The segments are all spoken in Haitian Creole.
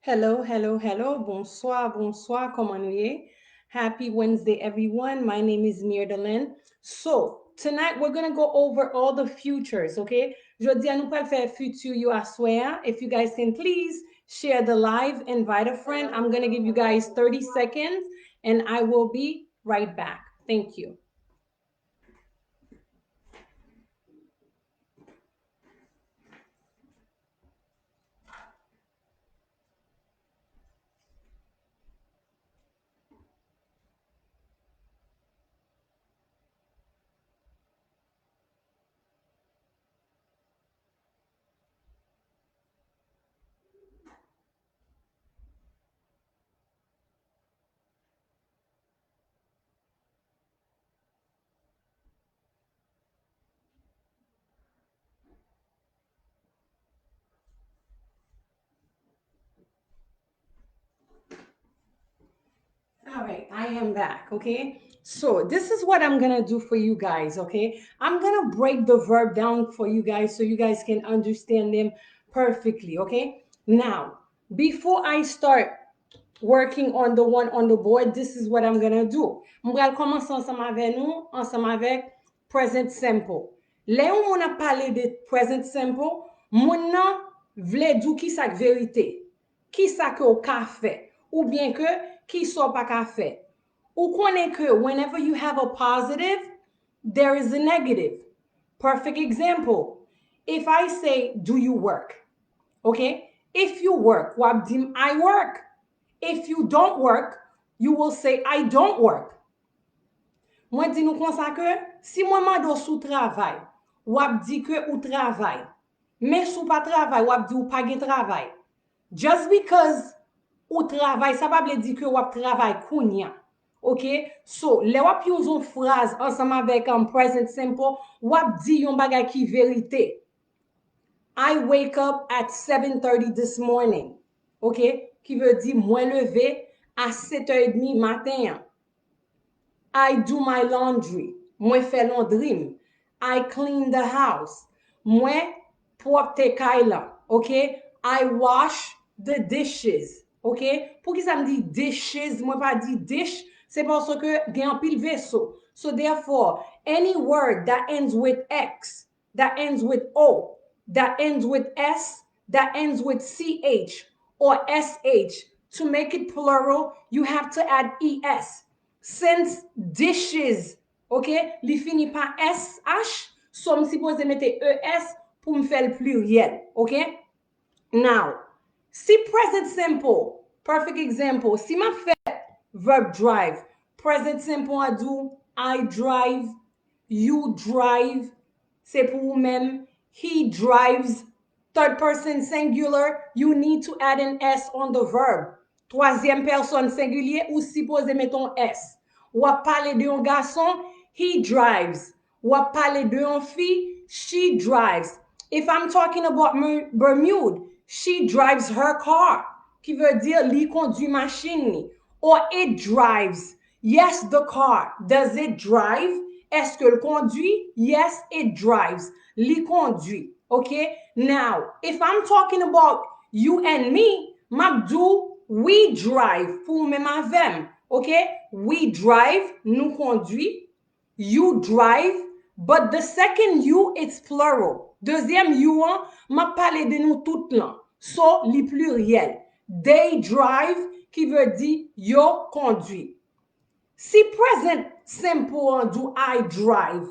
Hello, hello, hello. Bonsoir, bonsoir. Comment nous est? Happy Wednesday, everyone. My name is Mirdelin. So, tonight we're going to go over all the futures, okay? Jeudi, nous pas faire futur you assoya. If you guys can please share the live, invite a friend. I'm going to give you guys 30 seconds and I will be right back. Thank you. All right, I am back, okay? So this is what I'm gonna do for you guys, okay? I'm gonna break the verb down for you guys so you guys can understand them perfectly, okay? Now, before I start working on the one on the board, this is what I'm gonna do. Je vais commencer ensemble avec nous, ensemble avec present simple. Là où on a parlé de present simple, mon nan vle dou ki sak vérité, ki sa ke ou ka fait, ou bien que ki so pa ka fait. Ou konen que whenever you have a positive, there is a negative. Perfect example. If I say, do you work? Okay? If you work, wap dim I work. If you don't work, you will say I don't work. Mwen di nou konsa ke, si mwen mando sou travay, wap di ke ou travay. Men sou pa travay, wap di ou pa gen travay. Just because ou travay, sa pa ble di ke wap travay kounya. Ok? So, le wap yon zon phrase ansama vek an present simple, wap di yon bagay ki verite. I wake up at 7:30 this morning. Ok? Ki veut di mwen leve à 7h30 matin. I do my laundry. Mwen fè laundry. I clean the house. Mwen porte kaila. Okay? I wash the dishes. Okay? Pour ki sa me di dishes, mwen pa di dish, c'est parce que gen pile vaisseau. So therefore, any word that ends with X, that ends with O, that ends with S, that ends with CH or SH, to make it plural, you have to add ES. Since dishes, ok, li fini par SH, so m suppose mette ES pour me faire le pluriel, ok? Now, si present simple, perfect example, si ma fait verb drive, present simple a do I drive, you drive, c'est pour ou même, he drives, third person singular, you need to add an S on the verb. Troisième personne singulier, ou suppose mettons S. Ou a parler de un garçon, he drives. Ou a parler de un fille, she drives. If I'm talking about Bermude, she drives her car. Qui veut dire li conduit machine ni. Or it drives. Yes, the car. Does it drive? Est-ce que le conduit? Yes, it drives. Li conduit. Okay? Now, if I'm talking about you and me, mabdou, we drive. Pour même avem. Okay? We drive, nous conduit. You drive, but the second you, it's plural. Deuxième you, m'a parlé de nous toutes là. So, li pluriel. They drive, qui veut dire yo conduit. Si present simple do I drive,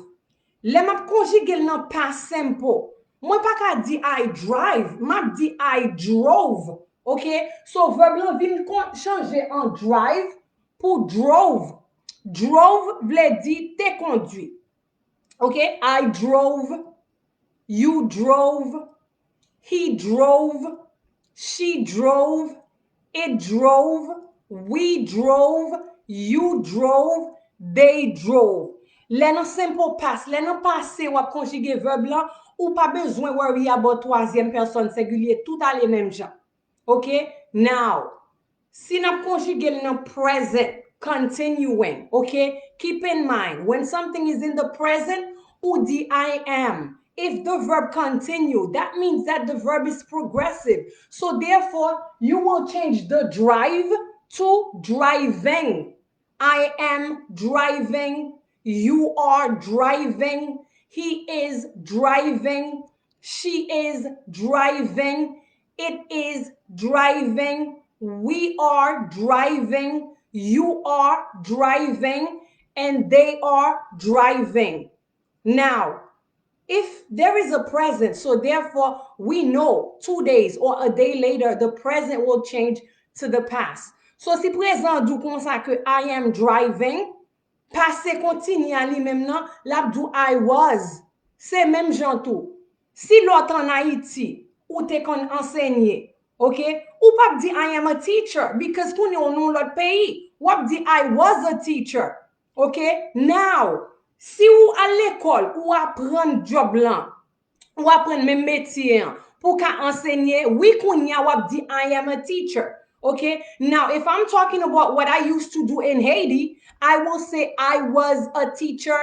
le map conjugué nan past simple. Moi pas ka di I drive, map di I drove. OK? So verb lan vin changer en drive pour drove. Drove vle di te conduit. OK? I drove, you drove, he drove, she drove, it drove, we drove, you drove, they drove. Lè nan simple past, lè nan passé ou ap conjugué verbe là, ou pas besoin worry about troisième personne singulier, tout à les mêmes gens. OK? Now, si n'a conjugué nan present, continuing, OK? Keep in mind, when something is in the present, ou dit I am. if the verb continue, that means that the verb is progressive. So therefore, you will change the drive to driving. I am driving. You are driving. He is driving. She is driving. It is driving. We are driving. You are driving. And they are driving. Now, if there is a present, so therefore we know 2 days or a day later, the present will change to the past. So si présent dou kon sa que I am driving, passé continue à li même nan, la dou I was. C'est même jantou. Si l'autre en Haïti, ou te kon enseigner, ok? Ou pas di I am a teacher, because koun yon nou l'autre pays. Ou di I was a teacher, ok? Now, si ou à l'école ou apprendre job lan, ou apprendre même métier pour qu'à enseigner, oui qu'on y a wap di I am a teacher. Okay? Now, if I'm talking about what I used to do in Haiti, I will say I was a teacher.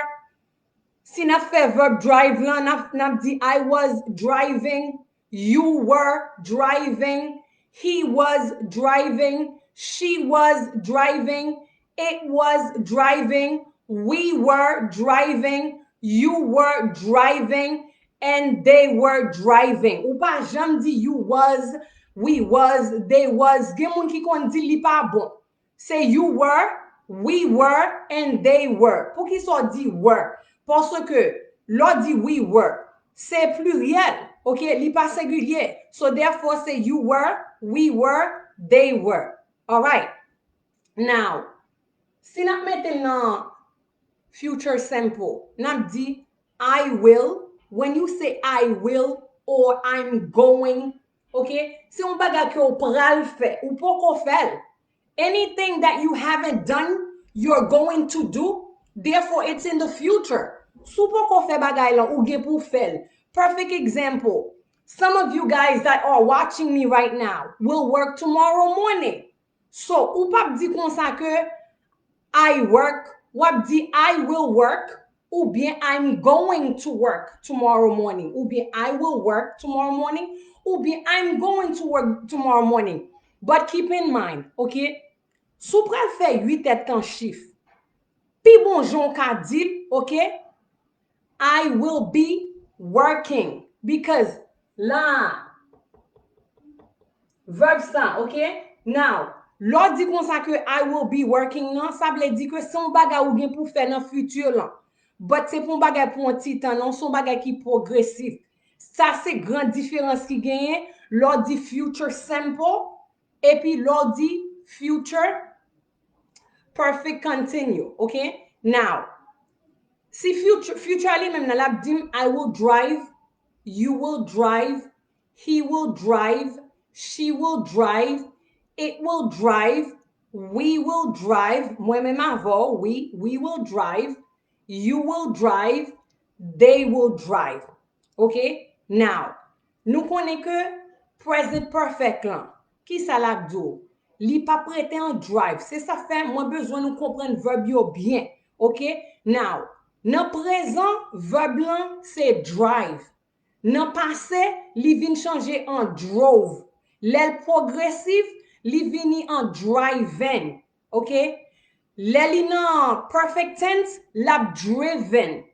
Si na fait verb drive lan, na di I was driving, you were driving, he was driving, she was driving, it was driving, we were driving, you were driving, and they were driving. Ou pa jam di you was, we was, they was. Gen moun ki kon di li pa bon. Say you were, we were, and they were. Pou ki so di were? Parce que l'on dit we were. C'est pluriel. OK? Li pas singulier. So therefore say you were, we were, they were. All right. Now, si nak mette nan future simple, nak di I will. When you say I will or I'm going, okay? Si on bagay ke ou pral fe, ou poko fel, anything that you haven't done, you're going to do, therefore it's in the future. Sou poko fe bagay lan, ou gen pou fel. Perfect example. Some of you guys that are watching me right now will work tomorrow morning. So, ou pap di kon sa ke I work, wap di I will work, ou bien I'm going to work tomorrow morning, ou bien I will work tomorrow morning, ou bien I'm going to work tomorrow morning. But keep in mind, okay, sou pral fè 8 tèt kan chif, pi bon jon ka dit, okay, I will be working, because la, verb sa, okay, now, lò di kon sa ke I will be working nan, sa ble di ke son bagay ou gen pou fè nan futur lan. But c'est pour bagay pour un titan, non, son bagay qui progressif. Ça, c'est grande différence qui gagne. Lors dit future simple, et puis lors dit future perfect continue. Okay? Now, si future ali même la dim I will drive, you will drive, he will drive, she will drive, it will drive, we will drive, moi-même avant, we will drive, you will drive, they will drive. Okay? Now, nous connaissons que present perfect lan. Qui ça la do? Li pa prêté en drive. C'est ça fait, moi besoin nous comprendre verb yo bien. Okay? Now, nan présent, verb lan, c'est drive. Nan passé, li vin changer en drove. L'el progressif, li vini en driving. Okay? Leli nan perfect tense, lab driven.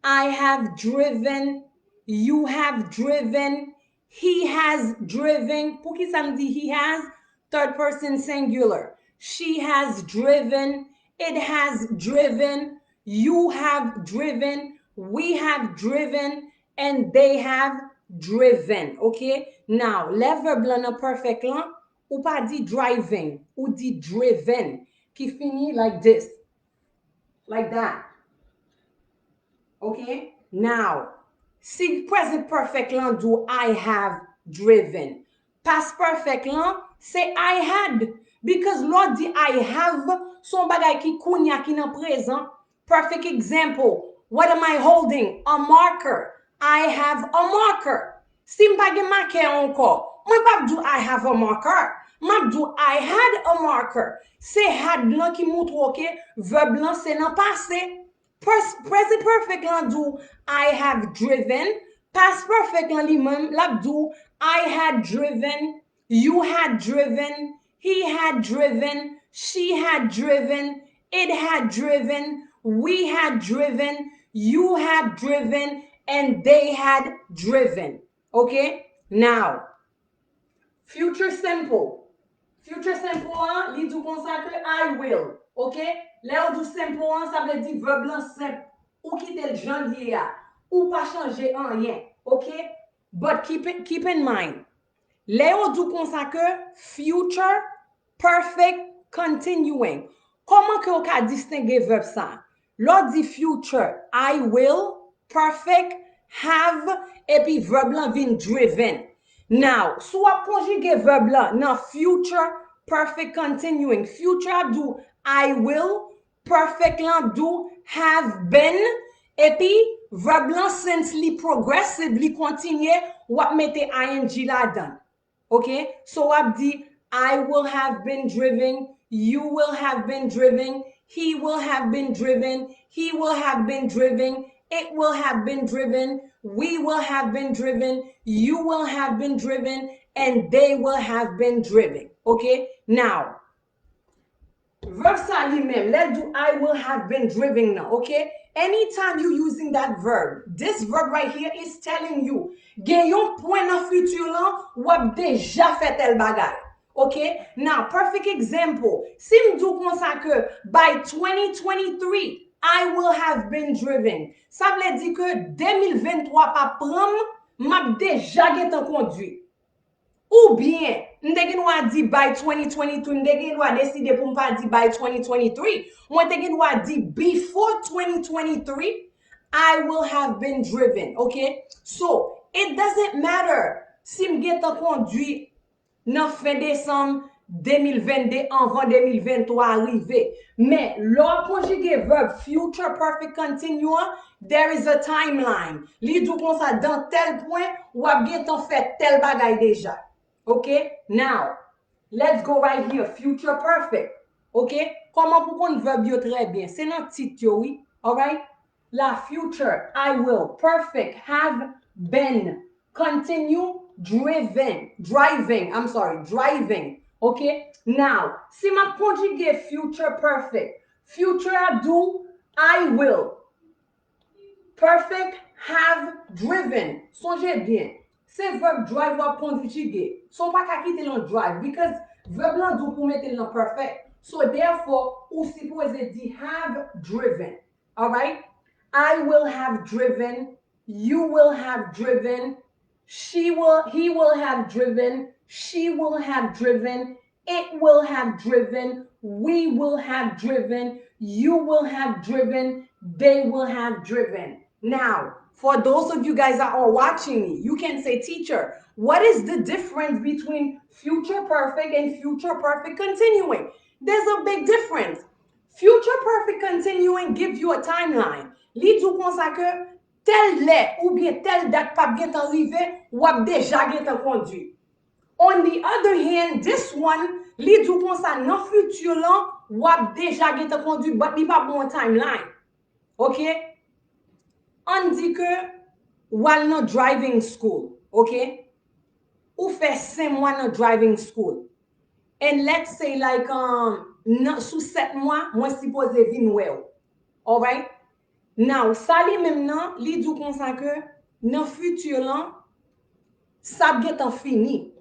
I have driven, you have driven, he has driven. Pou ki sa me di he has? Third person singular. She has driven, it has driven, you have driven, we have driven, and they have driven. Okay? Now, le verb lan nan perfect lan, ou pa di driving, ou di driven. Qui finit like this, like that. Okay? Now, si present perfect lan do I have driven. Past perfect lan, say I had. Because Lord di I have, son bagay ki kounya ki nan present. Perfect example. What am I holding? A marker. I have a marker. Si mpage marker anko, mwen pa do I have a marker. Map do I had a marker. C'est had blanc qui montre OK, verb blanc c'est nan passé. Present perfect lan do I have driven. Past perfect lan li mem, lap do I had driven, you had driven, he had driven, she had driven, it had driven, we had driven, you had driven, and they had driven. Okay? Now, future simple. Future simple an, li dou kon sa ke I will. Ok? Le ou dou simple an, sa vle di verb lan simple. Ou kite l jan liye a. Ou pa chanje an yen. Ok? But keep in mind, le ou dou kon sa ke future perfect continuing. Koman ke ou ka distingue verb sa? Lo di future, I will, perfect, have, epi verb lan vin driven. Now, sou ap konjuge verb la nan future perfect continuing. Future do I will, perfect lan do have been, epi verb lan since li progressively continue, wap mette ing la dan. Okay? So wap di I will have been driven, you will have been driven, he will have been driven, he will have been driven, it will have been driven, we will have been driven, you will have been driven, and they will have been driven. Okay? Now, verb sa li mem, let do I will have been driven now. Okay? Anytime you using that verb, this verb right here is telling you, gen yon point nan futur lan, wap deja fait tel bagay. Okay? Now, perfect example. Si m'dou kon sa ke by 2023, I will have been driven. Sa vle di ke 2023 pa pram, map deja gen tan konduit. Ou bien, mte gen wad di by 2022, mte gen wad deside pou mpa di by 2023. Mwen te gen wad di before 2023, I will have been driven. Okay? So, it doesn't matter si m gen tan konduit nan fin décembre 2022 anvan 2023 arrive. Mais lor conjugué verb future perfect continuous, there is a timeline. Li dou kon sa dan tel point, wap gen tan fait tel bagay deja. Okay? Now, let's go right here. Future perfect. Okay? Comment pou kon verb yo très bien? C'est nan tit yo, oui? Alright? La future, I will, perfect, have been, continue, driving. Okay? Now, si ma conjugué future perfect, future I do, I will, perfect, have, driven. Songez bien. Se verb drive wap conjugué. Son pa ka kite lan drive because verb lan do pou mette lan perfect. So therefore, ou suppose di have driven. Alright? I will have driven, you will have driven, he will have driven, she will have driven, it will have driven, we will have driven, you will have driven, they will have driven. Now, for those of you guys that are watching me, you can say, teacher, what is the difference between future perfect and future perfect continuing? There's a big difference. Future perfect continuing gives you a timeline. Li dou kon sa ke tel let ou bien tel date pap gen tan rive, wap deja gen tan conduit. On the other hand, this one, li dou kon sa nan futur lan, wap deja gen tan conduit, but li pa bon timeline. Okay? On dit que wal nan driving school, okay? Ou fe 5 mois nan driving school. And let's say like sous 7 mois, mwen suppose vin well. All right? Now, sa li mem nan, li dou kon sa ke nan futur lan, sa get an fini.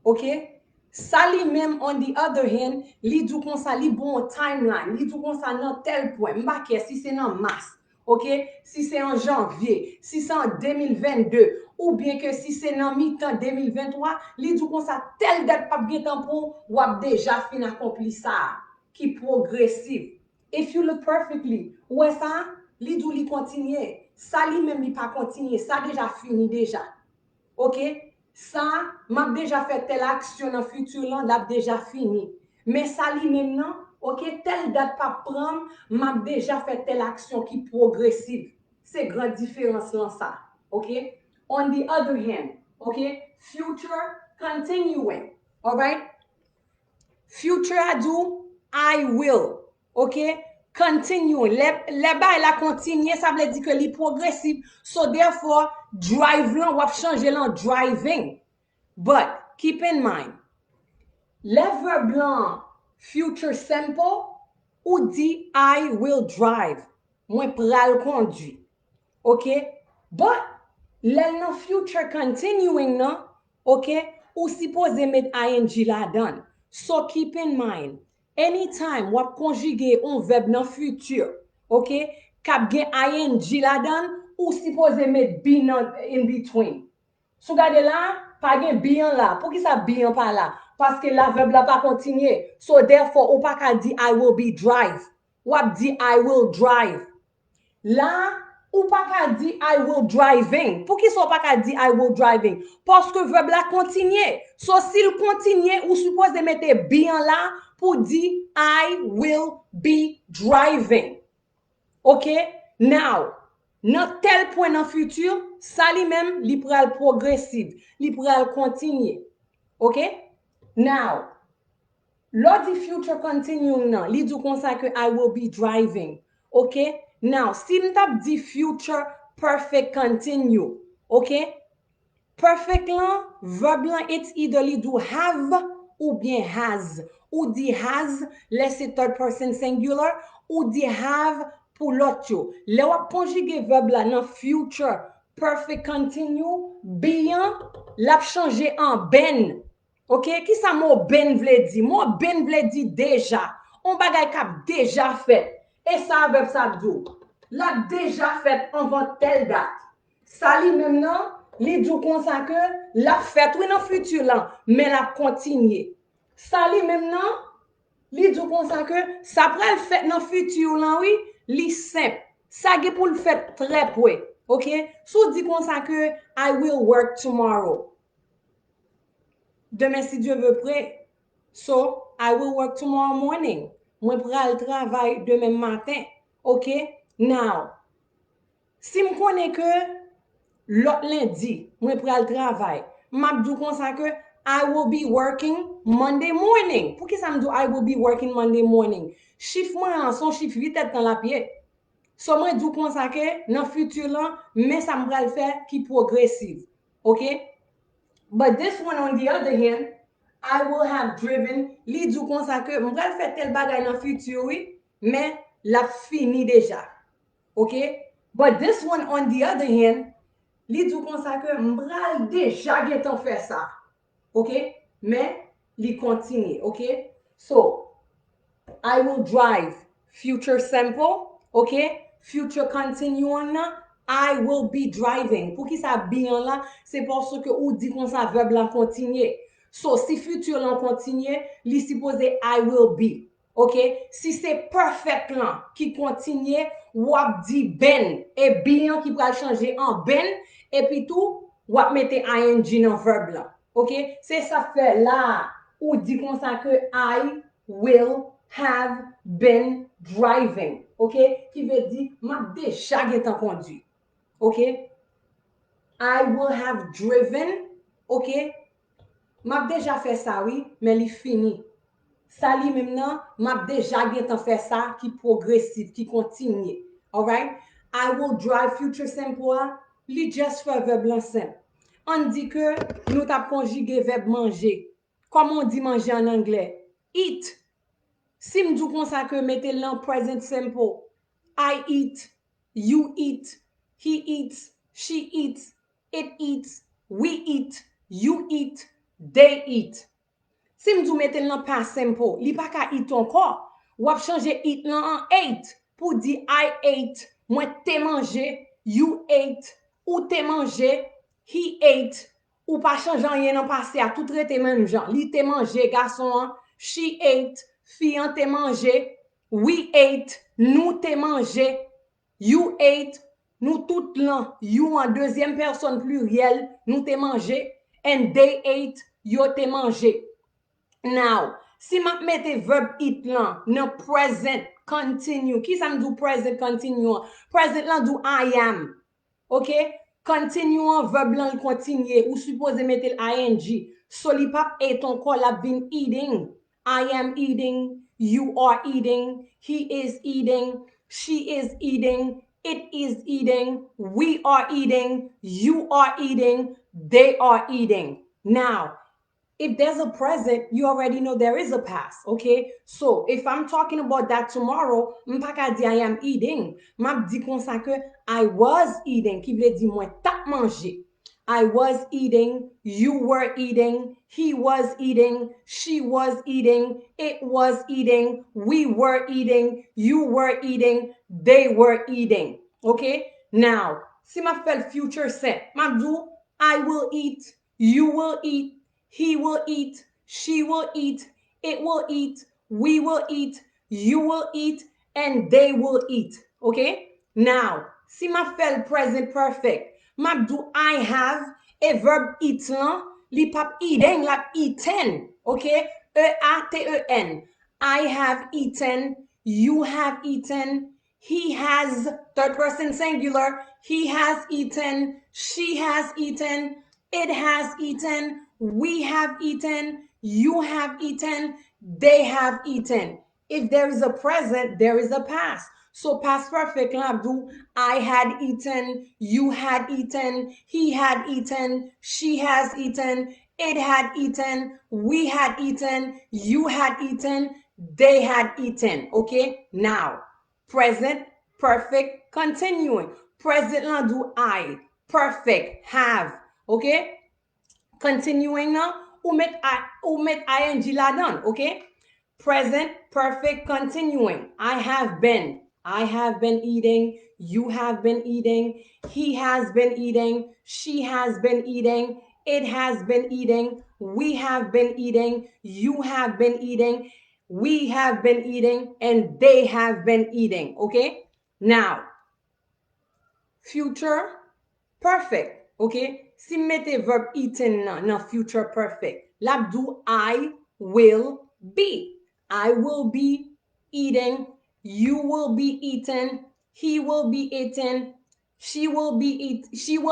Okay? Sa li mem, on the other hand, li dou kon sa li bon timeline. Li dou kon sa nan tel point. Mba ke si se nan mars. Okay? Si c'est en janvier, si c'est en 2022, ou bien que si c'est dans mi-temps 2023, li dou kon sa tel date pa gen tampon, wap deja fin accompli ça, qui progressif. If you look perfectly, ouais ça, li dou li continue. Ça li même li pas continue, ça déjà fini déjà. OK? Ça, m'a déjà fait telle action dans futur là, l'a déjà fini. Mais ça li même non, OK, telle date pas prendre, m'a déjà fait telle action qui progressive. C'est grande différence là ça. OK? On the other hand, OK, future continuing. All right? Future I do, I will. OK? continue. Les bails la continue, ça veut dire que li progressive. So therefore, drive lan, wap change lan driving. But keep in mind, le verb lan future simple ou dit I will drive. Mwen pral conduit. OK? But le nan future continuing nan, OK? Ou suppose mettre ing la dan. So keep in mind, anytime wap conjuguer un verbe nan futur, OK? Kap gen ing la dan, ou suppose mettre be nan in between. Sou gade la, pa gen bien là. Pour qui ça bien pas là? Parce que la verbe la pas continuer. So therefore, ou pas ka di I will be drive. Ou ap di I will drive. Là, ou pas ka di I will driving. Pour qui so pas ka di I will driving? Parce que verbe la continue. So s'il continue, ou suppose de mettre bien là pour di I will be driving. OK? Now, nan tel point dans futur, ça li même li pral progressive, li pral continue. OK? Now, lors du future continuing nan, li dou kon sa que I will be driving. OK? Now, si m'tap di future perfect continue, OK? Perfect lan, verb lan, it's either li do have ou bien has. Ou di has, laisse third person singular, ou di have pour l'autre yo. Le wap conjuguer verb la nan future perfect continue, bien l'a changer en ben. OK? Qui ça mot ben vle di? Mot ben vle di déjà. On bagay kap déjà fait. Et ça verb ça dou. L'a déjà fait avant telle date. Ça li même nan, li dou kon sa que l'a fait oui dans futur là, mais l'a continuer. Ça li même nan, li dou kon sa que ça pral fait dans futur là oui, li simple. Ça ge pour le fait très peu. OK? Sou di kon sa que I will work tomorrow. Demain si Dieu veut prêt. So, I will work tomorrow morning. Moi pral travail demain matin. OK? Now, si m connais que l'autre lundi, moi pral travail, m'a dou kon sa que I will be working Monday morning. Pour qui ça me dit I will be working Monday morning? Chiffre moi son chiffre vite dans la pied. So moi dou kon sa que dans futur là, mais ça me pral faire qui progressive. OK? But this one on the other hand, I will have driven, li dou kon sa que m pral faire tel bagay dans futur oui, mais la fini déjà. OK? But this one on the other hand, li dou kon sa que m'bral déjà getan fait ça. OK? Mais li continue. OK? So, I will drive. Future simple. OK? Future continuing. I will be driving. Pour qui ça bien là, c'est parce que ou dit kon sa verbe là continue. So, si futur là continue, li supposé I will be. OK? Si c'est perfect là qui continue, wap di ben et bien qui va changer en ben et puis tout wap mette ing dans verbe là. OK? C'est ça fait là ou dit comme ça que I will have been driving. OK? Qui veut dire m'a déjà été conduit. OK? I will have driven. OK? M'a déjà fait ça oui, mais il fini. Ça li même nan, m'a déjà gen fait ça qui progressif, qui continue. All right? I will drive future simple, li just fait verbe lan simple. On dit que nous t'a conjugué verbe manger. Comment on dit manger en anglais? Eat. Si m'dou kon sa que mettez l'en present simple. I eat, you eat, he eats, she eats, it eats, we eat, you eat, they eat. Si m'dou mette l'an past simple, li pa ka eat encore, wap change eat l'an en ate pour dire I ate, moi te mangé, you ate, ou te mangé, he ate, ou pas change rien en passé à tout traité même genre. Li te mangé garçon, she ate, fille te mangé, we ate, nous te mangé, you ate, nous tout l'an, you en deuxième personne pluriel, nous te mangé, and they ate, yo te mangé. Now, si ma mette verb eat lan, nan present continue. Qui ça me do present continue? Present lan do I am. OK? Continue verb lan continue ou suppose mette ing. So li pap et encore la been eating. I am eating, You are eating. He is eating. She is eating. It is eating. We are eating. You are eating. They are eating. Now, if there's a present, you already know there is a past. Okay, so if I'm talking about that tomorrow, m'pa di I am eating, m'a di kon sa ke I was eating, qui veut dire moi tap manger. I was eating, you were eating, he was eating, she was eating, it was eating, we were eating, you were eating, they were eating. Okay, now si ma fais future set, ma do I will eat, you will eat, he will eat, she will eat, it will eat, we will eat, you will eat, and they will eat. Okay? Now, si ma fais le present perfect, ma do I have a verb eat lan, li pap eating, la eaten. Okay? E-A-T-E-N. I have eaten, you have eaten, he has, third person singular, he has eaten, she has eaten, it has eaten, we have eaten, you have eaten, they have eaten. If there is a present, there is a past. So past perfect la do I had eaten, you had eaten, he had eaten, she has eaten, it had eaten, we had eaten, you had eaten, they had eaten. Okay? Now, present perfect continuing. Present la do I, perfect have. Okay? Continuing now, ou met ing la dan, okay? Present perfect continuing. I have been. I have been eating. You have been eating. He has been eating. She has been eating. It has been eating. We have been eating. You have been eating. We have been eating. And they have been eating. Okay? Now, future perfect. Okay? Si mette verb eaten nan future perfect. La do I will be. I will be eating. You will be eaten. He will be eaten. She will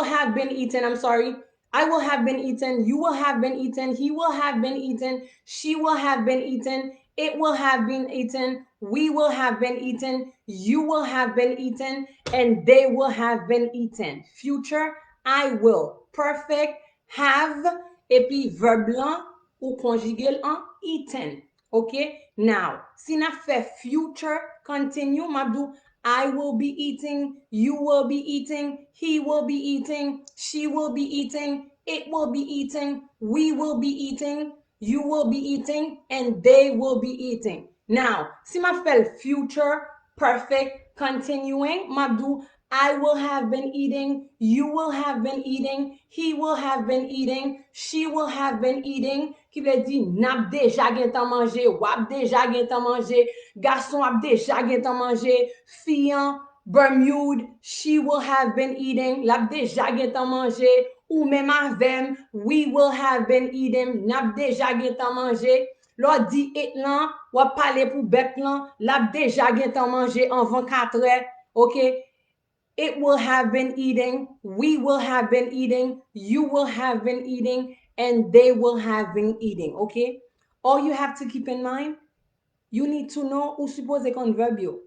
have been eaten. I'm sorry. I will have been eaten. You will have been eaten. He will have been eaten. She will have been eaten. It will have been eaten. We will have been eaten. You will have been eaten. And they will have been eaten. Future, I will. Perfect, have. Et puis verbe blanc ou conjugué en eaten. Okay? Now, si na fait future continue, mabdou, I will be eating, you will be eating, he will be eating, she will be eating, it will be eating, we will be eating, you will be eating, and they will be eating. Now, si ma fait future perfect continuing, mabdou, I will have been eating, you will have been eating, he will have been eating, she will have been eating, qui veut dire nap deja gen tan manje, wap deja gen tan manje, garçon ap deja gen tan manje, fiyan, Bermude, she will have been eating, lap deja gen tan manje, ou même avem, we will have been eating, nap deja gen tan manje. Lò di et lan, wap pale pou bet lan, lap deja gen tan manje an 24 heures, ok? It will have been eating, we will have been eating, you will have been eating, and they will have been eating, okay? All you have to keep in mind, you need to know ou suppose kon verb yo.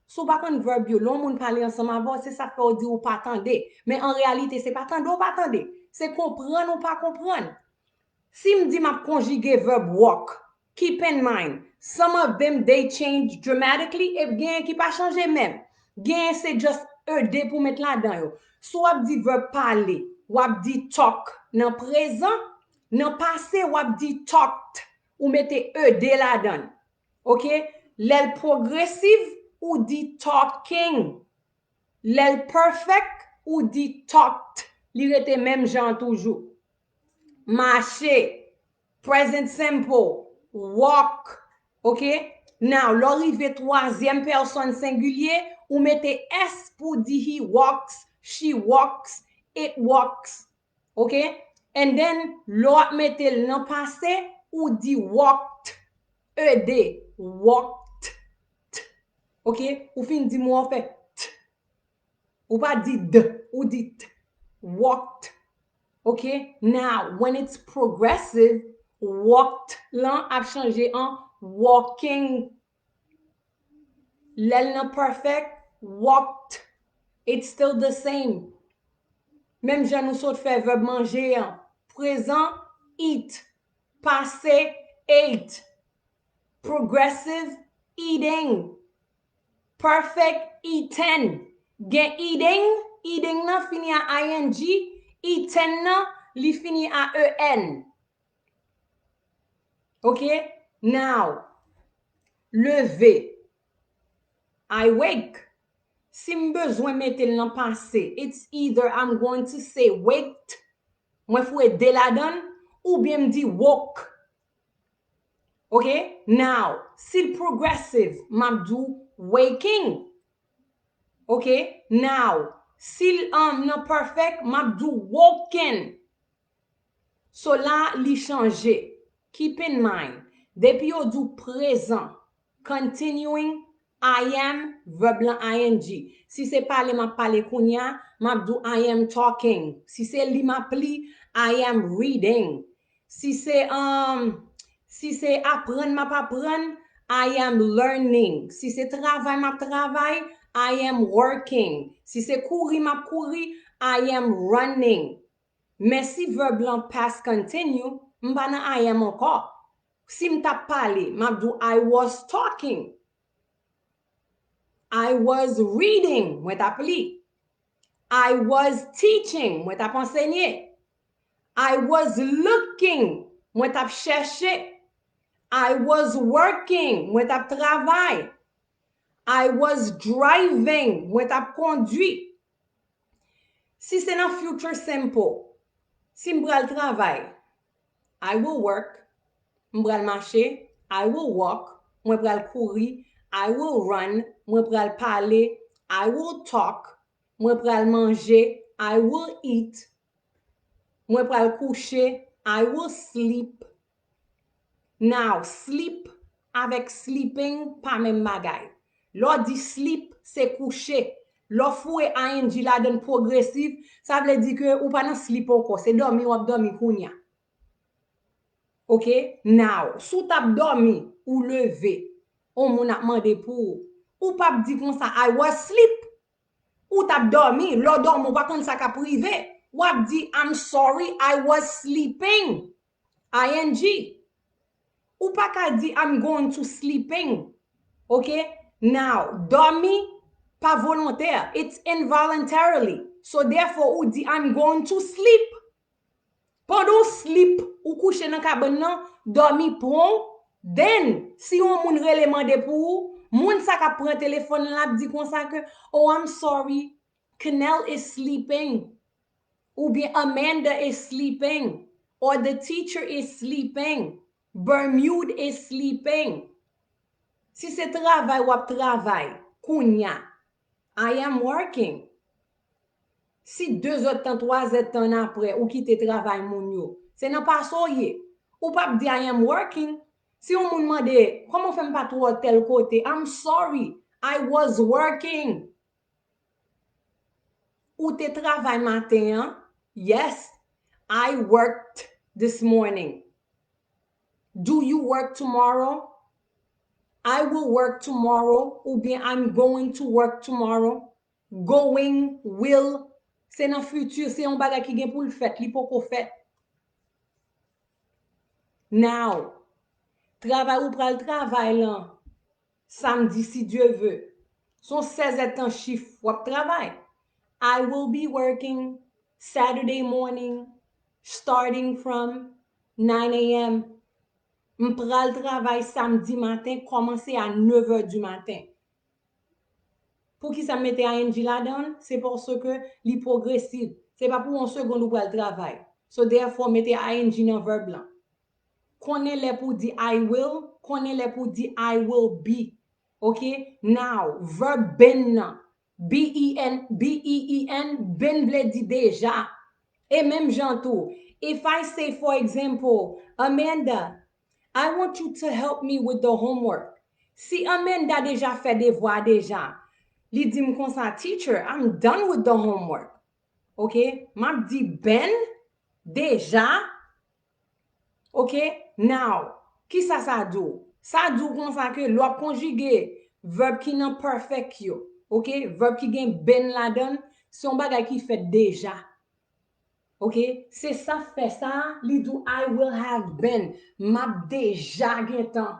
Sou pa kon verb yo, l'on moun pale ansama avon, se sa fe ou di ou pa tande. Men en realite, se pa tande ou pa tande. Se kompran ou pa kompran. Si m di map conjugué verb walk, keep in mind, some of them they change dramatically, et gen ki pa chanje même. Gen c'est just ED pour mettre la dan yo. So wap di verb parler, wap di talk. Nan présent, nan passé wap di talked, ou mette ED la dan. OK? L'el progressive ou di talking. L'el perfect ou di talked. Li rete même jan toujours. Marcher, present simple, walk, ok? Now, l'arrivée troisième personne singulier, ou mettez S pour dire he walks, she walks, it walks, ok? And then, l'autre mettez le passé, ou dit walked, ED, walked, ok? Ou fin dit moi, fait, ou pas dit d, ou dit walked. Okay, now when it's progressive, walked lan ap changé en walking. L'el nan perfect, walked. It's still the same. Même jan nou sot fè verb manger an. Présent, eat. Passé, ate. Progressive, eating. Perfect, eaten. Gen eating nan fini a ing. Eaten nan li fini a en. Okay? Now, lever. I wake. Si m bezwen mette l nan passé, it's either I'm going to say waked, mwen fwe de la dan, ou bien m di woke. Okay? Now, si progressive, mabdou waking. Okay? Now, si nan perfect, mabdou woken. So la li chanje. Keep in mind, depi yo do présent, continuing, I am, verb lan ing. Si se pale ma pale kounya, mabdou I am talking. Si se li ma pli, I am reading. Si se apren ma apren, I am learning. Si se travay ma travay, I am working. Si se kouri ma kouri, I am running. Mais si verb lan past continue, mba nan I am encore. Si mta pale, mabdou I was talking. I was reading, mwen tap li. I was teaching, mwen tap ensegnye. I was looking, mwen tap chèche. I was working, mwen tap travay. I was driving, mwen tap conduit. Si se nan future simple, si mbral travay, I will work, mbral mache, I will walk, mwen pral kouri, I will run, mwen pral pale, I will talk, mwen pral manje, I will eat, mwen pral couche, I will sleep. Now, sleep avec sleeping pa men bagay. Lo di sleep, se couche. Lo fwe ing la den progressive, sa vle di ke ou pa nan sleep anko, se dormi ou ap dormi kounya. Ok? Now, sou tap dormi ou leve, on moun ap mande pou ou pap di kon sa, I was sleep. Ou tap dormi, lo dorm ou pa kon sa ka prive. Ou ap di, I'm sorry, I was sleeping. Ing. Ou pa ka di, I'm going to sleeping. Ok? Now, dormi, pa volontaire. It's involuntarily. So therefore, ou di, I'm going to sleep. Pendant sleep, ou couche nan kaban nan, dormi pon, then, si yon moun rele mande pou, moun sa ka pren téléphone la di kon sa ke, oh, I'm sorry, Canel is sleeping. Ou bien Amanda is sleeping. Or the teacher is sleeping. Bermude is sleeping. Si se travay wap travay, kounya, I am working. Si 2 tan, 3 tan apre, ou ki te travay moun yo, se nan pa soye. Ou pap di I am working. Si on moun mande, comment fèm pa tou tel kote? I'm sorry, I was working. Ou te travay matin? Yes, I worked this morning. Do you work tomorrow? I will work tomorrow. Ou bien I'm going to work tomorrow. Going, will, se nan futur, se yon bagay ki gen pou l'fèt, li pou ko fèt. Now, travay ou pral travay lan, samedi si Dieu veut. Son 16 tan chif, wap travay. I will be working Saturday morning, starting from 9 a.m. M'pral travay samedi matin, komanse à 9 h du matin. Pour qui ça mette ing la dan? C'est parce que li progressive. C'est pas pour un seconde ou pral travay. So therefore, mette ing nan verb lan. Konen le pou di I will, konen le pou di I will be. Okay? Now, verb ben nan. B-E-N, B-E-E-N, ben vle di deja. Et même jantou. If I say, for example, Amanda, I want you to help me with the homework. Si Amanda deja fait devoir deja, li di m kon sa, teacher, I'm done with the homework. Okay? Map di ben, deja. Okay? Now, ki sa do? Sa do kon sa ke lo conjugué verb qui nan perfect yo. OK? Verb qui gen ben la donne, son bagay qui fait déjà. OK? C'est ça fait ça, li do I will have been. M'a déjà gen tan.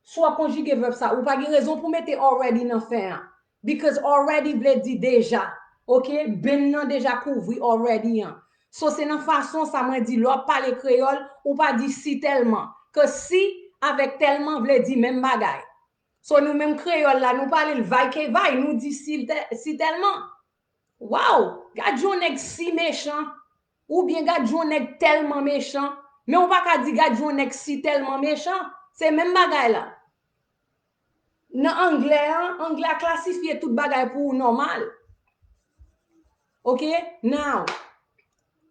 Soit conjugué verb ça ou pas de raison pour mettre already dans fin. Because already veut dire déjà. OK? Ben nan déjà couvri already. So c'est dans façon ça m'a dit l'autre parler créole ou pas dit si tellement. Que si avec tellement veut dire même bagay. So nous même créole là nous parler le vaille que vaille nous dit si tellement. Wow, gars on est si méchant ou bien gars on est tellement méchant mais on pas ka dire gars on est si tellement méchant, c'est même bagay là. Dans anglais, anglais a classifié tout bagay pour normal. OK? Now,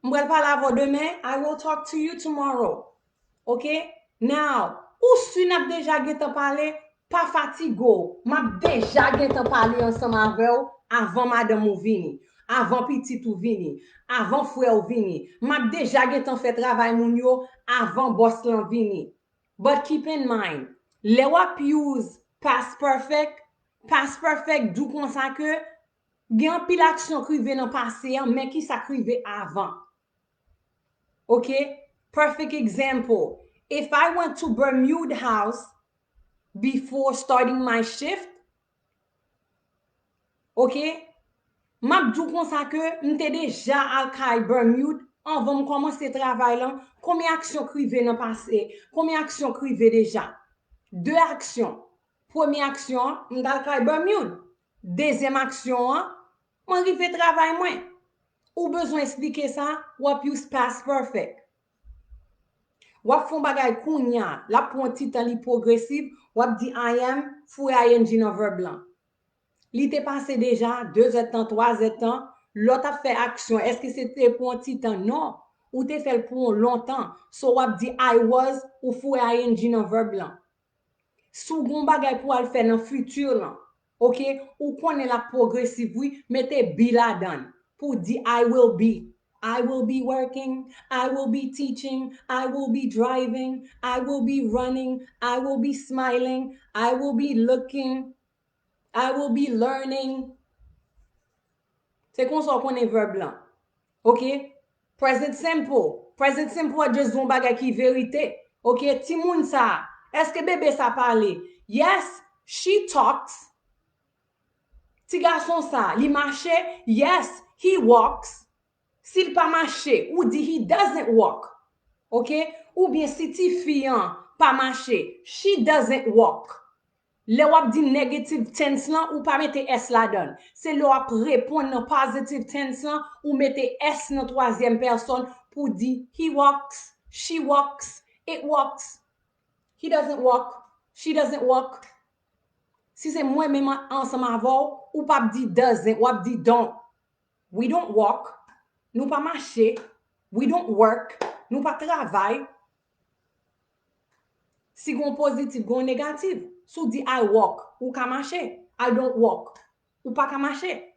m'bral parler avant demain, I will talk to you tomorrow. OK? Now, ou si n'a déjà gete parler, pas fatigo. M'a déjà gete parler ensemble avec ou avant madame ou vini, avant petit ou vini, avant frère ou vini. M'a déjà gete fait travail moun yo avant boss lan vini. But keep in mind, le wap use past perfect dou kon sa ke gen pile action krive nan passé mais qui sa krive avant. Okay? Perfect example. If I went to Bermuda house before starting my shift, okay? M'a dou kon sa ke m'te déjà al kay Bermuda avant de commencer travail là, combien action krive nan passé, combien action krive déjà? 2 actions. Première action, m'dal kay Bermuda. Deuxième action, m'en rive travail moins. Ou besoin expliquer ça, wap use past perfect. Wap fon bagay kounya, la pon titan li progressif, wap di I am, fou ing nan verb blanc. Li te passé déjà 2 temps, 3 temps, l'autre a fait action. Est-ce que c'était pour un titan? Non. Ou te fait pour longtemps. So wap di I was ou fou ing nan verb blanc. Sou gon bagay pou al fè nan futur lan. OK? Ou konnen la progressive, oui, mettez be la dan. Pour di I will be. I will be working, I will be teaching, I will be driving, I will be running, I will be smiling, I will be looking, I will be learning. C'est kon so konnen verb lan. OK? Present simple. Present simple a just don bagay ki verite. OK? Ti moun sa. Est-ce que bébé sa parle? Yes, she talks. Ti garçon sa, li marche? Yes, he walks. S'il pas marche, ou dit he doesn't walk. OK? Ou bien si ti fiyan pas marche, she doesn't walk. Le wap di negative tense lan ou pas mette S la donne. C'est le wap répondre dans positive tense lan ou mette S dans troisième personne pour dire he walks, she walks, it walks. He doesn't walk. She doesn't walk. Si c'est moi même ensemble avant, ou pas dit doesn't, ou dit don't. We don't walk. Nous pas marcher. We don't work. Nous pas travail. Si gon positif, gon négatif. Sou dit I walk, ou ka marcher. I don't walk, ou pas ka marcher.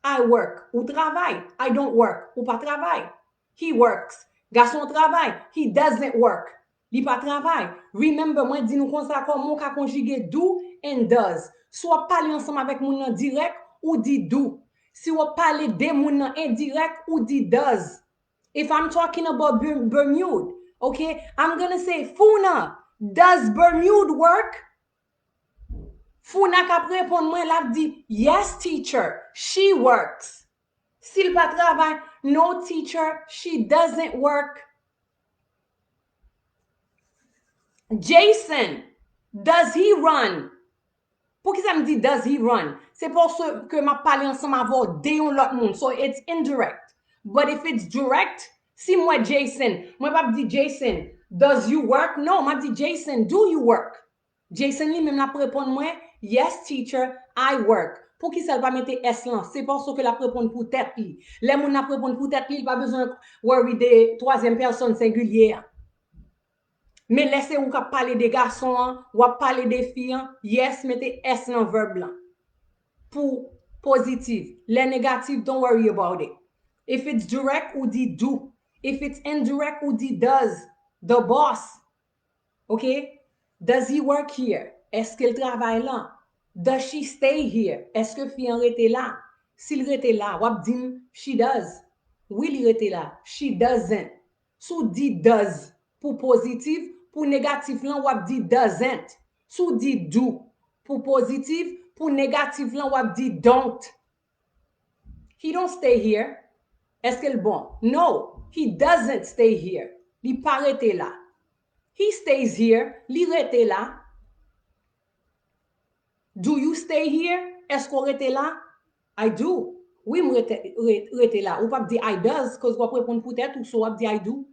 I work, ou travail. I don't work, ou pas travail. He works. Garçon travail. He doesn't work. Li pas travail. Remember, moi dis nous comme ça comme mon ka conjuguer do and does. Soit parler ensemble avec moun nan direct ou dit do. Si vous parlez de moun nan indirect ou dit does. If I'm talking about Bermuda, okay, I'm going to say Funa, does Bermuda work? Funa ka répondre moi la dit yes teacher, she works. S'il pas travail, no teacher, she doesn't work. Jason, does he run? Pour qui ça me dit does he run? C'est pour ce que m'a parlé ensemble avant de l'autre monde. So it's indirect. But if it's direct, si moi Jason, moi pas dit Jason, does you work? No, m'a dit Jason, do you work? Jason lui même la répondre moi, yes teacher, I work. Pour qui ça pas mettre S là? C'est pour ce que la répondre pour tête li. Les moun la répondre pour tête li, pas besoin worry de troisième personne singulière. Mais laissez ou parler des garçons ou parler des filles, yes, mettez S dans verbe blanc. Pour positive. Les négatifs, don't worry about it. If it's direct, ou dit do. If it's indirect, ou dit does. The boss. OK? Does he work here? Est-ce qu'il travaille là? Does she stay here? Est-ce que fi an rete là? S'il rete là, wap dim, she does. Oui, li rete là. She doesn't. Sou di does pour positif, pour négatif lan wap di doesn't. Sou di do pour positif, pour négatif lan wap di don't. He don't stay here. Est-ce que le bon? No, he doesn't stay here. Li pa rete là. He stays here. Li rete là. Do you stay here? Est-ce qu'on rete là? I do. Oui, m rete là. Ou pas di I does, cause wap repon peut-être ou so wap di I do.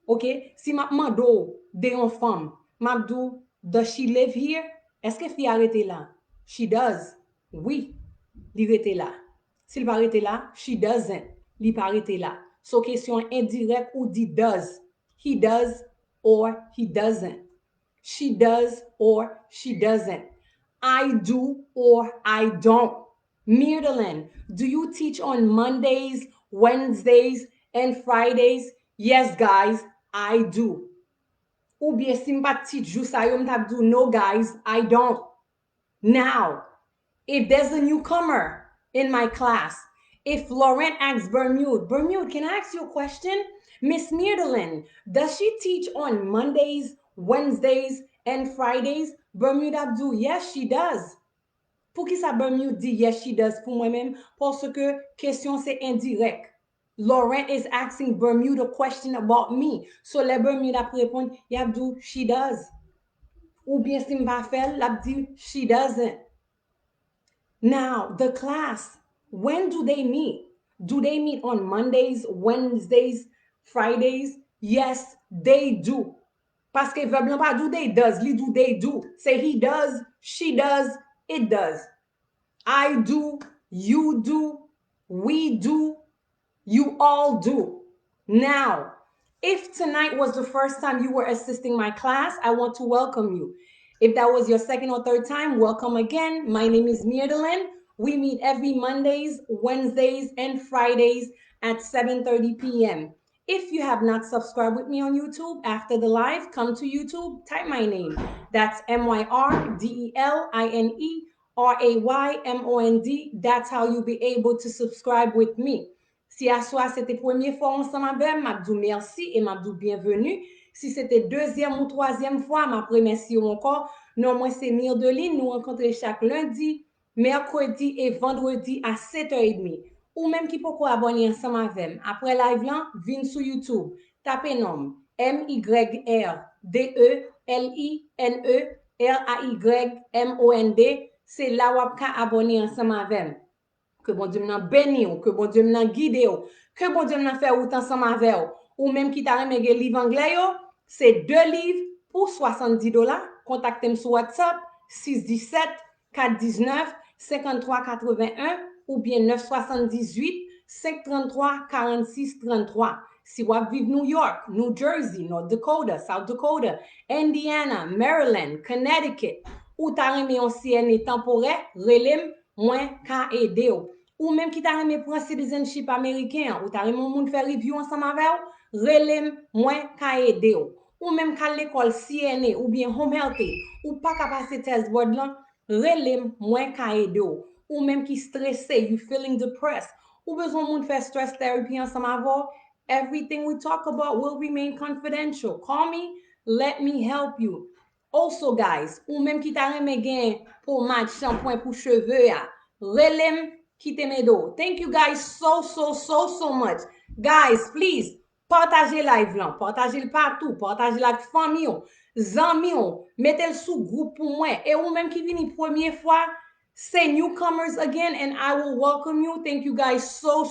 Ok? Si map mando de yon femme, map do, does she live here? Est-ce que fi arrete là? She does. Oui, li rete là. S'il va rete là, she doesn't. Li pa rete là. So question indirect ou di does. He does or he doesn't. She does or she doesn't. I do or I don't. Mirdelin, do you teach on Mondays, Wednesdays, and Fridays? Yes, guys, I do. Ou bien si mpa teach jou sa yo mta do, no guys, I don't. Now, if there's a newcomer in my class, if Laurent asks Bermude, can I ask you a question? Miss Mirdelin, does she teach on Mondays, Wednesdays, and Fridays? Bermude Abdou, yes, she does. Pour qui ça Bermude dit yes, she does pour moi-même? Parce que question c'est indirect. Laurent is asking Bermude a question about me. So le Bermude a répondre, Abdou, she does. Ou bien si m'a fait, l'abdi, she doesn't. Now, the class, when do they meet? Do they meet on Mondays, Wednesdays, Fridays? Yes, they do. Parce que verb pas do they does, li do they do. Say he does, she does, it does. I do, you do, we do, you all do. Now, if tonight was the first time you were assisting my class, I want to welcome you. If that was your second or third time, welcome again. My name is Mirdelin. We meet every Mondays, Wednesdays, and Fridays at 7:30 p.m. If you have not subscribed with me on YouTube after the live, come to YouTube, type my name. That's MYRDELINE That's how you'll be able to subscribe with me. Si à soi c'était première fois ensemble avec moi, je merci et je bienvenue. Si c'était deuxième ou troisième fois, je remercie encore. Non, moi c'est Mirdeline, nous rencontrons chaque lundi, mercredi et vendredi à 7h30. Ou même qui peut abonner ensemble avec moi. Après live là, viens sur YouTube, tapez nom MYRDELINERAYMOND. C'est là où vous pouvez abonner ensemble avec moi. Que bon Dieu m'en béni ou, que bon Dieu m'en guide ou, que bon Dieu m'en fait ou ensemble avec ou même qui t'a remis livre anglais yo, c'est 2 livres pour $70. Contactez-moi sur WhatsApp 617 419 5381 ou bien 978 533 46 33. Si vous vivez New York, New Jersey, North Dakota, South Dakota, Indiana, Maryland, Connecticut, ou t'as remis un CNA temporaire, relève moins qu'à aider ou même qui t'a remis pour un citizenship américain ou t'as remis moun faire review ensemble avec relève moins qu'à aider ou même qu'à l'école CNA ou bien home health ou pas qu'à passer test board là relève moins qu'à aider ou même qui stressé, you feeling depressed ou besoin moun faire stress therapy ensemble avec everything we talk about will remain confidential. Call me, let me help you. Also, guys, ou même qui t'a remis gain pour match shampoing pour cheveux, relem qui te do. Thank you guys so much. Guys, please, partagez live là, partagez le partout, partagez la famille, zami, mettez le sous groupe pour moi. Et ou même qui vini première fois, say newcomers again and I will welcome you. Thank you guys so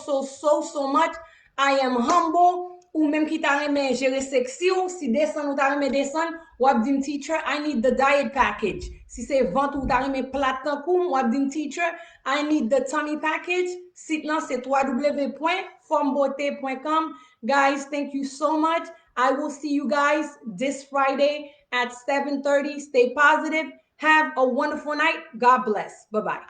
much. I am humble. Ou même qui t'a remis gérer sexy ou si descend ou t'a remis descend, ou abdim teacher, I need the diet package. Si c'est ventre ou t'a remis plat tankou, ou abdim teacher, I need the tummy package. Site là c'est www.formbeauté.com. Guys, thank you so much. I will see you guys this Friday at 7:30. Stay positive. Have a wonderful night. God bless. Bye-bye.